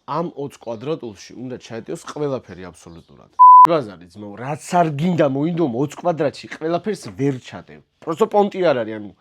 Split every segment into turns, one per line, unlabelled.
ამ 20 კვადრატულში უნდა ჩაეტიოს ყველაფერი აბსოლუტურად. ბაზარი ძმაო, რაც არ გინდა მოინდომ 20 კვადრატში ყველაფერს ვერ ჩადებ. პროსტო პონტი არ არის, ანუ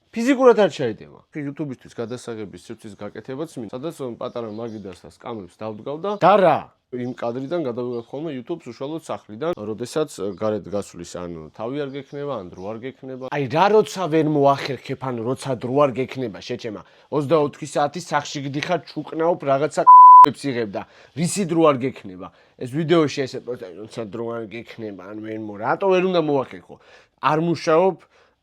ფიზიკურად არ ჩაედება. YouTube-ისთვის გადასაღების სივრცის გაკეთებაც მინდა, სადაც პატარა მაგიდას და სკამებს დავდგავდა და რა? იმ კადრიდან გადავიღებ ხოლმე YouTube-ს უშუალოდ სახლიდან, როდესაც გარეთ გასulis ან თავი არ გექნება, ან დრო არ გექნება. აი რა როცა ვერ მოახერხებ, ან როცა დრო არ გექნება, შეჩემა 24 საათი სახში გდიხარ, ჩუკნაობ რაღაცა ებს იღებ და რისი დრო არ გექნება. ეს ვიდეოში ესე როცა დრო არ გექნება, ან რატო ვერ უნდა მოახერხო? არ მუშაობ,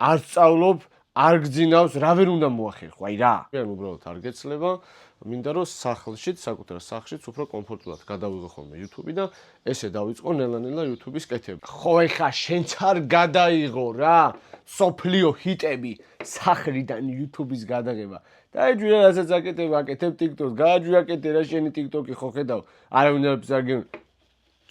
არ სწავლობ, არ გძინავს, რა ვერ უნდა მოახერხო, აი რა. ან უბრალოდ არ გეცლება. მინდა რომ სახლშიც, საკუთარ სახლშიც უფრო კომფორტულად გადავიღო ხოლმე YouTube და ესე დავიწყო ნელა-ნელა YouTube-ის კეთება. ხო ეხა შენც არ გადაიღო რა. სოფლიო ჰიტები სახლიდან YouTube-ის გადაღება. დაიჯვირა რასაც აკეთებ TikTok-ს, გააჯვირაკეთე რა შენი TikTok-ი ხო ხედავ. არავინ არ გენ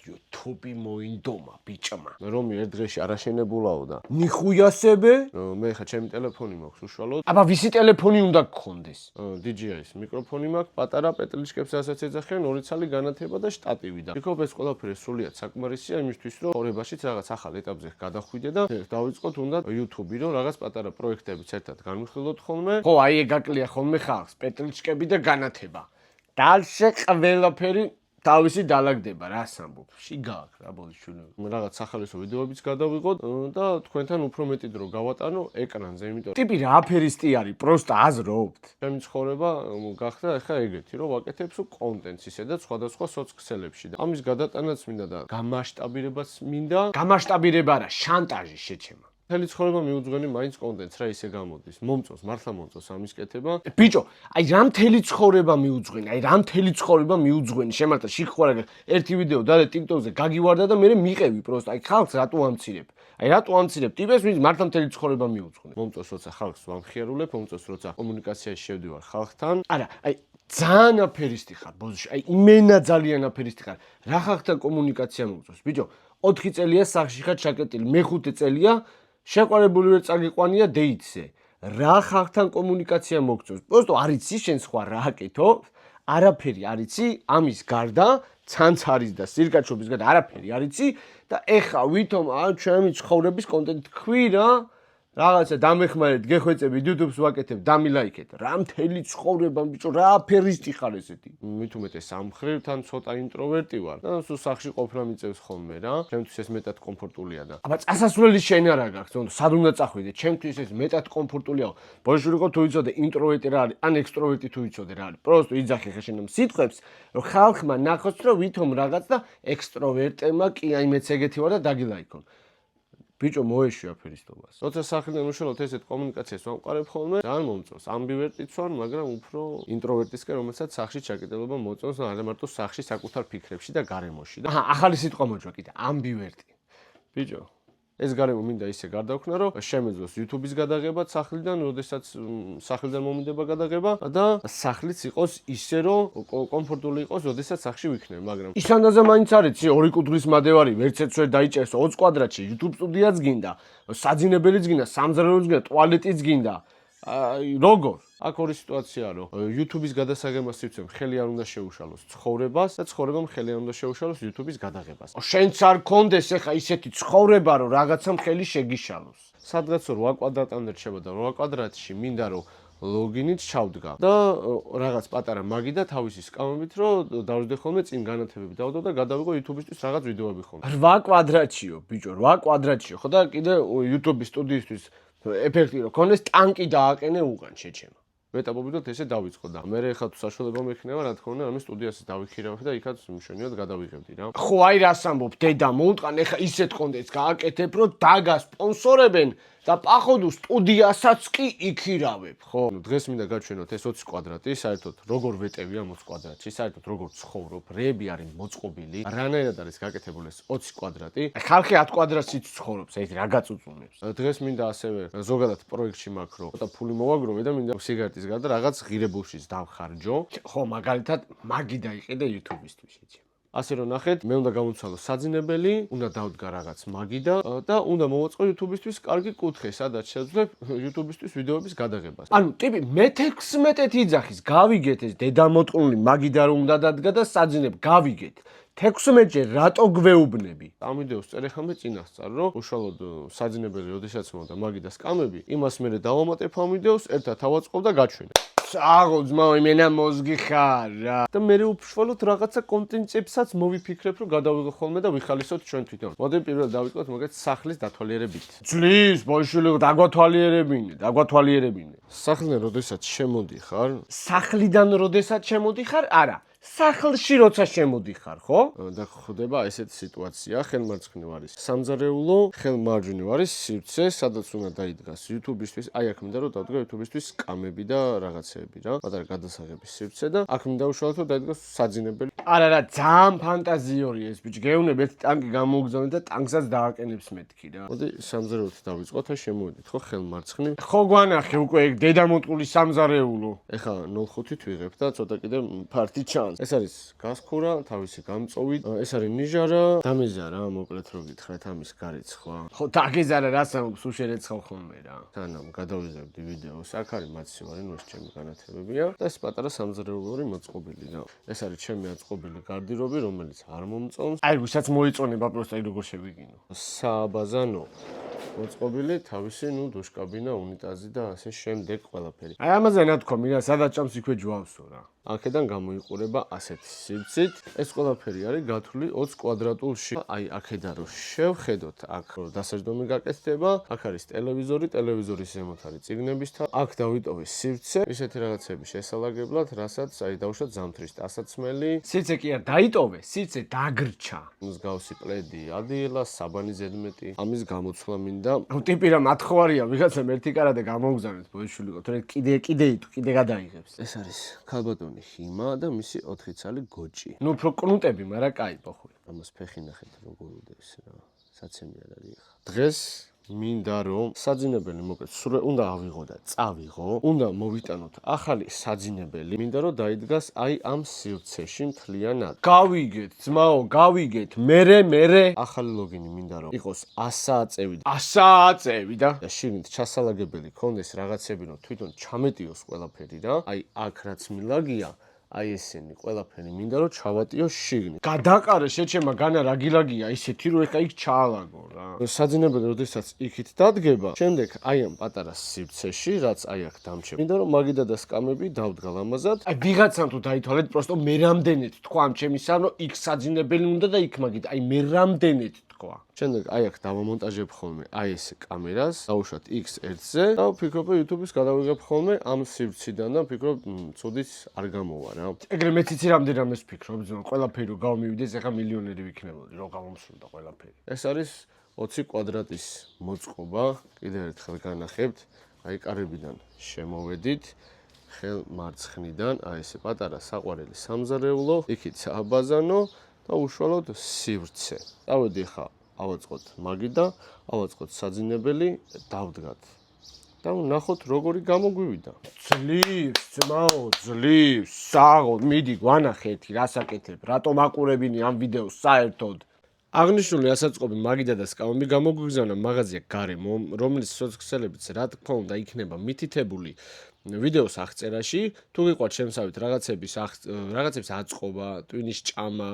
YouTube-ი მოინდომა ბიჭმა. რომ ერთ დღეში არაშენებულაო და ნიხუიასებე? მე ხა ჩემი ტელეფონი მაქვს უშუალოდ. აბა ვისი ტელეფონი უნდა გქონდეს? DJI-ის მიკროფონი მაქვს, პატარა პეტლიჩკებს რასაც ეძახიან, 2 ცალი განათება და შტატივი და. ვიქობ ეს ყველაფერი სრულიად საკმარისია იმისთვის, რომ ხორებაშიც რაღაც ახალ ეტაპზე გადახვიდე და დავიწყოთ უნდა YouTube-ი, რომ რაღაც პატარა პროექტებიც ერთად განვიხილოთ ხოლმე. ხო, აი ეგ აკლია ხოლმე ხალხს, პეტლიჩკები და განათება. დალშე ყველაფერი თავისი დალაგდება, რას ამბობ? შიგაქვს რა ბოდიშვილები. რაღაც სახალისო ვიდეოებიც გადავიღოთ და თქვენთან უფრო მეტი დრო გავატანო ეკრანზე, იმიტომ ტიპი რა აფერისტი არის, პროსტა აზრობთ. ჩემი ცხოვრება გახდა ახლა ეგეთი, რომ ვაკეთებ სულ კონტენტს ისე და სხვადასხვა სოციქსელებში და ამის გადატანაც მინდა და გამასშტაბირებაც მინდა. გამასშტაბირება რა, შანტაჟი შეჩემა. მთელი ცხოვრება მიუძღვენი მაინც კონტენტს რა ისე გამოდის. მომწონს, მართლა მომწონს ამის კეთება. ბიჭო, აი რა მთელი ცხოვრება მიუძღვენი, აი რა მთელი ცხოვრება მიუძღვენი. შემართა შეხوارა ერთი ვიდეო დადე TikTok-ზე გაგივარდა და მე მიყევი პროსტ. აი ხალხს რატო ამცირებ? აი რატო ამცირებ? ტიპეს ვინც მართლა მთელი ცხოვრება მიუძღვენი. მომწონს როცა ხალხს ვამხიარულებ, მომწონს როცა კომუნიკაციაში შევდივარ ხალხთან. არა, აი ძალიან აფერისტი ხარ, ბოზიში. აი იმენა ძალიან აფერისტი ხარ. რა ხალხთან კომუნიკაცია მომწონს? ბიჭო, 4 წელია სახში ხარ ჩაკეტილი, მე-5 წელია შეყვარებული ვერ წაგიყვანია დეითზე. რა ხალხთან კომუნიკაცია მოგწონს? პროსტო არიცი შენ სხვა რა აკეთო? არაფერი არიცი, ამის გარდა, ცანც არის და სირკაჩობის გარდა არაფერი არიცი და ეხა ვითომ ჩემი ცხოვრების კონტენტი თქვი რა. რაღაცა დამეხმარეთ, გეხვეწები, YouTube-ს ვაკეთებ, დამილაიქეთ. რა მთელი ცხოვრება, ბიჭო, რა აფერისტი ხარ ესეთი. მით უმეტეს სამხრივ თან ცოტა ინტროვერტი ვარ. და სულ სახში ყოფნა მიწევს ხოლმე რა. ჩემთვის ეს მეტად კომფორტულია და. აბა წასასვლელი შენ არა გაქვს, თუნდაც სად უნდა წახვიდე? ჩემთვის ეს მეტად კომფორტულია. ბოშური ხო თუ იცოდე ინტროვერტი რა არის, ან ექსტროვერტი თუ იცოდე რა არის. პროსტო იძახე ხე შენ სიტყვებს, რომ ხალხმა ნახოს, რომ ვითომ რაღაც და ექსტროვერტებმა კი აი მეც ეგეთი ვარ და დაგილაიქონ. ბიჭო მოეშვი აფერისტობას. როცა სახლიდან უშუალოდ ესეთ კომუნიკაციას ვამყარებ ხოლმე, ძალიან მომწონს. ამბივერტიც ვარ, მაგრამ უფრო ინტროვერტისკენ, რომელსაც სახში ჩაკეტილობა მოწონს, არა მარტო სახში საკუთარ ფიქრებში და გარემოში. და ახალი სიტყვა მოჭვა კიდე, ამბივერტი. ბიჭო, ეს გარემო მინდა ისე გარდაქმნა, რომ შემეძლოს YouTube-ის გადაღება სახლიდან, როდესაც სახლიდან მომინდება გადაღება და სახლიც იყოს ისე, რომ კომფორტული იყოს, როდესაც სახში ვიქნებ, მაგრამ ისანდაზე მაინც არიცი, 2 კუდრის მადევარი, ვერცეც ვერ დაიჭერს 20 კვადრატში, YouTube სტუდიაც გინდა, საძინებელიც გინდა, სამზარეულოც გინდა, ტუალეტიც გინდა. აი, როგორ? აქ ორი სიტუაციაა, რომ YouTube-ის გადასაღებას სივრცემ ხელი არ უნდა შეუშალოს ცხოვრებას და ცხოვრებამ ხელი არ უნდა შეუშალოს YouTube-ის გადაღებას. შენც არ გქონდეს ეხა ისეთი ცხოვრება, რომ რაღაცამ ხელი შეგიშალოს. სადღაც 8 კვადრატამდე რჩება და 8 კვადრატში მინდა რომ ლოგინით ჩავდგა და რაღაც პატარა მაგი და თავისი სკამებით რომ დავждე ხოლმე წინ განათებები დავდო და გადავიღო YouTube-ისთვის რაღაც ვიდეოები ხოლმე. 8 კვადრატშიო, ბიჭო, 8 კვადრატშიო. ხო და კიდე YouTube-ის სტუდიისთვის ეფექტი რომ ქონდეს ტანკი დააყენე უკან შეჩემა. მეტაბობიდოთ ესე დავიწყო და მე ეხლა თუ საშუალება მექნება, რა თქმა უნდა, ამის სტუდიასაც დავიქირავებ და იქაც მშვენივრად გადავიღებდი რა. ხო, აი რას ამბობ, დედა, მოუტყან ეხლა ისეთ კონტენტს გააკეთებ, რომ დაგასპონსორებენ და პახოვდო სტუდიასაც კი იქირავებ, ხო? დღეს მინდა გაჩვენოთ ეს 20 კვადრატი, საერთოდ როგორ ვეტევია 20 კვადრატში, საერთოდ როგორ ცხოვრობ, რეები არის მოწყობილი, რანაირად არის გაკეთებული ეს 20 კვადრატი. ხალხი 10 კვადრატშიც ცხოვრობს, ეს რა გაწუწუნებს. დღეს მინდა ასევე ზოგადად პროექტში მაქვს, რომ ცოტა ფული მოვაგროვე და მინდა სიგარეტის გარდა რაღაც ღირებულშიც დავხარჯო. ხო, მაგალითად, მაგი დაიყიდე YouTube-ისთვის შეჩემა. ასე რომ ნახეთ, მე უნდა გამოცვალო საძინებელი, უნდა დავდგა რაღაც მაგიდა და უნდა მოვაწყო YouTube-ისთვის კარგი კუთხე, სადაც შევძლებ YouTube-ისთვის ვიდეოების გადაღებას. ანუ ტიპი მე-16 იძახის, გავიგეთ ეს დედამოტყლული მაგიდა რომ უნდა დადგა და საძინებ, გავიგეთ. 16-ჯერ რატო გვეუბნები? ამ ვიდეოს წერეხამე წინასწარ, რომ უშუალოდ საძინებელი როდესაც მოვდა მაგიდას კამები, იმას მერე დავამატებ ამ ვიდეოს, ერთად ავაწყობ და გაჩვენებ. საღო ძმაო, იმენა მოზგი ხარ რა. და მე უშუალოდ რაღაცა კონტენტებსაც მოვიფიქრებ, რომ გადავიღო ხოლმე და ვიხალისოთ ჩვენ თვითონ. მოდი პირველ დავიწყოთ მაგეთ სახლის დათვალიერებით. ძლივს, ბოშული დაგვათვალიერებინე. სახლიდან როდესაც შემოდიხარ, სახლიდან როდესაც შემოდიხარ, არა. სახლში როცა შემოდიხარ, ხო? და ხდება ესეთი სიტუაცია, ხელმარცხნივ არის სამზარეულო, ხელმარჯვნივ არის სივრცე, სადაც უნდა დაიდგას YouTube-ისთვის, აი აქ მინდა რომ დავდგა YouTube-ისთვის კამები და რაღაცეები რა, პატარა გადასაღების სივრცე და აქ მინდა უშუალოდ რომ დაიდგას საძინებელი. არა, ძალიან ფანტაზიორია ეს ბიჭი, გეუბნები ერთი ტანკი გამოგზავნე და ტანკსაც დააკენებს მეთქი რა. მოდი სამზარეულოთ დავიწყოთ და შემოვიდეთ, ხო, ხელმარცხნივ. ხო გვანახე უკვე ეგ დედამოტყული სამზარეულო. ეხლა 0.5-ით ვიღებ და ცოტა კიდე ფართი ჩანს. ეს არის გასქურა, თავისი გამწოვით. ეს არის ნიჟარა, დამეზარა, მოკლედ რო გითხრათ ამის გარეთ სხვა. ხო, დაგეზარა რა სამობს უშერეცხავ ხოლმე რა. სანამ გადავიღებდი ვიდეოს, აქ არის მაცივარი, ნუ ეს ჩემი განათებებია და ეს პატარა სამზარეულოური მოწყობილი რა. ეს არის ჩემი აწყობილი გარდირობი, რომელიც არ მომწონს. აი, ვისაც მოიწონება პროსტა აი როგორ შევიგინო. სააბაზანო მოწყობილი, თავისი, ნუ დუშკაბინა, უნიტაზი და ასე შემდეგ ყველაფერი. აი ამაზე ნათქვამი რა, სადაც ჭამს იქვე ჯვავსო რა. აქედან გამოიყურება ასეთი სივრცით. ეს ყველაფერი არის გათვლილი 20 კვადრატულში. აი აქედან რო შევხედოთ, აქ დასაჯდომი გაკეთდება, აქ არის ტელევიზორი, ტელევიზორის ზემოთ არის წიგნების თაღი. აქ დავიტოვე სივრცე, ისეთი რაღაცები შესალაგებლად, რასაც აი დავუშვათ ზამთრის ტასაცმელი. სივრცე კი არ დაიტოვე, სივრცე დაგრჩა. მსგავსი პლედი ადიელა, საბანი ზედმეტი. ამის გამოცვლა მინდა. ტიპი რა მათხოვარია, ვიღაცამ ერთი კარადე გამოგზავნეთ, ბოიშვილი, თორე კიდე გადაიღებს. ეს არის ქალბატონი ჰიმა და მისი 4 ცალი გოჭი. ნუ უფრო კნუტები, მაგრამ კაი პოხური. ამას ფეხი ნახეთ როგორ უდეს რა. საცემი არ არის ხა. დღეს მინდა რომ საძინებელი მოკლედ სულ უნდა ავიღო და წავიღო. უნდა მოვიტანოთ ახალი საძინებელი. მინდა რომ დაიდგას აი ამ სივრცეში მთლიანად. გავიგეთ, ძმაო, გავიგეთ. მერე ახალი ლოგინი მინდა რომ იყოს 100 წევი და შიგნით ჩასალაგებელი ქონდეს რაღაცები რომ თვითონ ჩამეტიოს ყველაფერი რა. აი აქ რაც მილაგია აი ესენი ყველაფერი მინდა რომ ჩავატიო შიგნით. გადაყარე შეჩემა განა რაგილაგია ისეთი რომ ეხა იქ ჩაალაგო რა. საძინებელი როდესაც იქით დადგება, შემდეგ აი ამ პატარა სივრცეში, რაც აი აქ დამჩება. მინდა რომ მაგიდა და სკამები დავდგა ლამაზად. აი ვიღაცამ თუ დაითვალეთ, პროსტო მე რამდენეთ თქვა ამ ჩემისა, რომ იქ საძინებელი უნდა და იქ მაგიდა. აი მე რამდენეთ თქვა. შემდეგ აი აქ დავამონტაჟებ ხოლმე აი ეს კამერას, დავუშვათ X1-ზე და ვფიქრობ რომ YouTube-ის გადავიღებ ხოლმე ამ სივრციდან და ვფიქრობ ცუდიც არ გამოვა რა. ეგრე მეც იცი რამდენად ვფიქრობ, ზოგადად ყველაფერი რო გავმივიდეს, ეხა მილიონერი ვიქნებოდი, რო გავომსრულდა ყველაფერი. ეს არის 20 კვადრატის მოწყობა, კიდევ ერთხელ განახებთ, აი კარებიდან შემოვედით. ხელმარცხნიდან აი ესე პატარა საყვარელი სამზარეულო, იქით სააბაზანო და უშუალოდ სივრცე. დავედი ხა ავაწყოთ მაგიდა, ავაწყოთ საძინებელი, დავდგათ. და ნახოთ როგორი გამოგვივიდა. ძლივს, ძმაო, ძლივს, საღო, მიდი გვანახეთი, რას აკეთებ, რატომ აყურებინი ამ ვიდეოს საერთოდ. აღნიშნული ასაწყობი მაგიდა და სკამები გამოგვიგზავნა მაღაზია გარემო, რომლის სოციალებიც რა თქმა უნდა იქნება მითითებული ვიდეოს აღწერაში. თუ გიყვართ შემსავით რაღაცების აწყობა, ტვინის ჭამა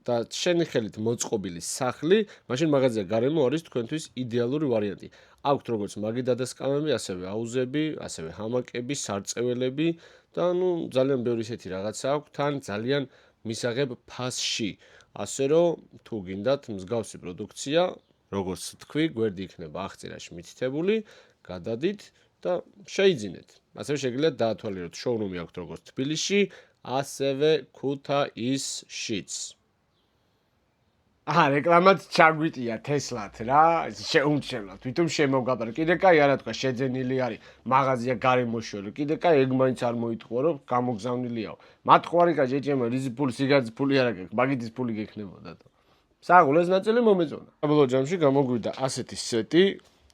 და შენი ხელით მოწყობილი სახლი, მაშინ მაღაზია გარემო არის თქვენთვის იდეალური ვარიანტი. აქვთ როგორც მაგიდა და სკამები, ასევე აუზები, ასევე ჰამაკები, სარწეველები და ნუ ძალიან ბევრი ისეთი რაღაცა აქვთ, თან ძალიან მისაღებ ფასში. ასე რომ თუ გინდათ მსგავსი პროდუქცია, როგორც თქვი, გვერდი იქნება აღწერაში მითითებული, გადადით და შეიძინეთ. ასევე შეგიძლიათ დაათვალიეროთ შოურუმი აქვთ როგორც თბილისში, ასევე ქუთაისშიც. რეკლამაც ჩაგვიტია Tesla-თ რა, შეუმჩნევლად, თვითონ შემოგაბარა. კიდე კაი არა თქვა შეძენილი არის მაღაზია გარემოშორი. კიდე კაი ეგ მაინც არ მოითხოვა რომ გამოგზავნილიაო. მათხვარი კაი შეჭემა რიზი ფული, სიგარის ფული არა გექ, მაგიდის ფული გექნებოდა და. საღულ ეს ნაწილი მომეწონა. საბოლოო ჯამში გამოგვიდა ასეთი სეტი.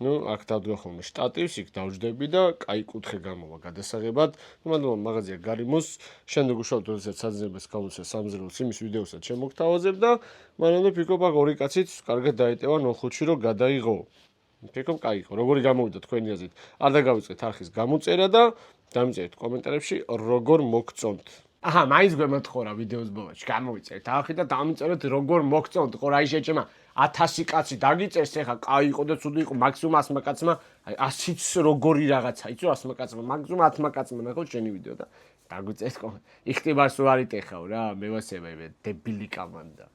ნუ აქ დავდგა ხოლმე შტატივს, იქ დავჯდები და კაი კუთხე გამოვა გადასაღებად. მადლობა მაღაზია გარიმოს. შემდეგ უშუალოდ როდესაც საძინებას გამოცე სამზრელოს იმის ვიდეოსაც შემოგთავაზებ და მანამდე ფიქრობ აქ ორი კაცით კარგად დაეტევა 05-ში რომ გადაიღო. ფიქრობ კაი იყო. როგორი გამოვიდა თქვენი აზრით? არ დაგავიწყეთ არხის გამოწერა და დამიწერეთ კომენტარებში როგორ მოგწონთ. აჰა, მაინც გვემოთხოვა ვიდეოს ბოლოში. გამოვიწერეთ არხი და დამიწერეთ როგორ მოგწონთ. ხო, რა შეჭემა 1000 კაცი დაგიწერს ახლა, კაი იყო და ცუდი იყო, მაქსიმუმ 100 კაცმა, აი 100-იც როგორი რაღაცა, იცი 100 კაცმა, მაქსიმუმ 10 კაცმა ნახოთ შენი ვიდეო და დაგვიწერეთ კომენტარი. იხტიბარს უარი ტეხავ რა, მე ვასებებ დებილი კამანდა.